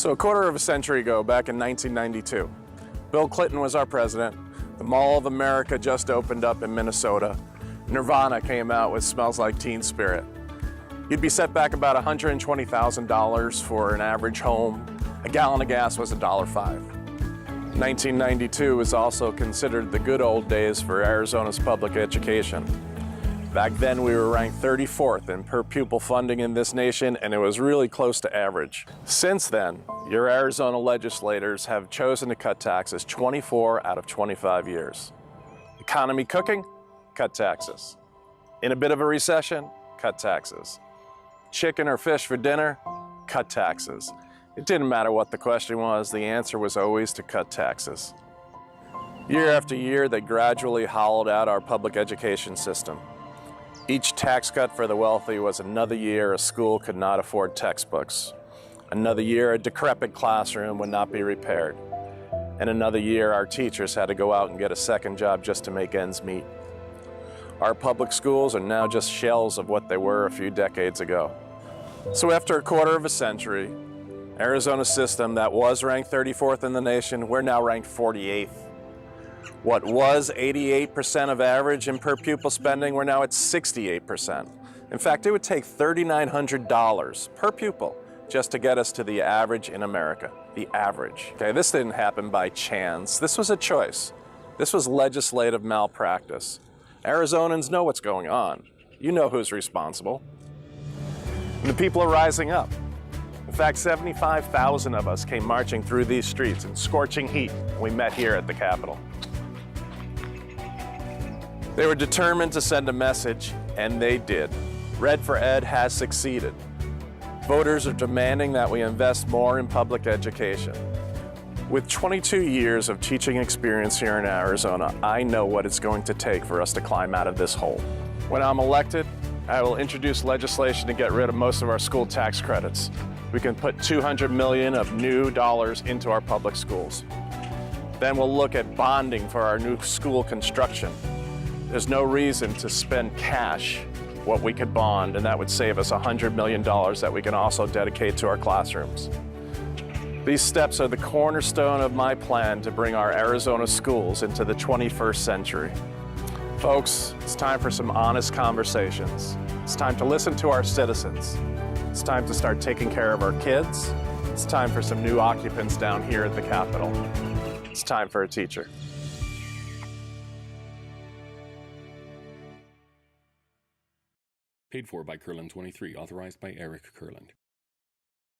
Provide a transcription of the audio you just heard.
So a quarter of a century ago, back in 1992, Bill Clinton was our president. The Mall of America just opened up in Minnesota. Nirvana came out with Smells Like Teen Spirit. You'd be set back about $120,000 for an average home. A gallon of gas was $1.05. 1992 is also considered the good old days for Arizona's public education. Back then, we were ranked 34th in per pupil funding in this nation, and it was really close to average. Since then, your Arizona legislators have chosen to cut taxes 24 out of 25 years. Economy cooking? Cut taxes. In a bit of a recession? Cut taxes. Chicken or fish for dinner? Cut taxes. It didn't matter what the question was, the answer was always to cut taxes. Year after year, they gradually hollowed out our public education system. Each tax cut for the wealthy was another year a school could not afford textbooks. Another year a decrepit classroom would not be repaired. And another year our teachers had to go out and get a second job just to make ends meet. Our public schools are now just shells of what they were a few decades ago. So after a quarter of a century, Arizona's system that was ranked 34th in the nation, we're now ranked 48th. What was 88% of average in per pupil spending, we're now at 68%. In fact, it would take $3,900 per pupil just to get us to the average in America, the average. Okay, this didn't happen by chance. This was a choice. This was legislative malpractice. Arizonans know what's going on. You know who's responsible. And the people are rising up. In fact, 75,000 of us came marching through these streets in scorching heat. We met here at the Capitol. They were determined to send a message, and they did. Red for Ed has succeeded. Voters are demanding that we invest more in public education. With 22 years of teaching experience here in Arizona, I know what it's going to take for us to climb out of this hole. When I'm elected, I will introduce legislation to get rid of most of our school tax credits. We can put $200 million of new dollars into our public schools. Then we'll look at bonding for our new school construction. There's no reason to spend cash what we could bond, and that would save us $100 million that we can also dedicate to our classrooms. These steps are the cornerstone of my plan to bring our Arizona schools into the 21st century. Folks, it's time for some honest conversations. It's time to listen to our citizens. It's time to start taking care of our kids. It's time for some new occupants down here at the Capitol. It's time for a teacher. Paid for by Kurland 23, authorized by Eric Kurland.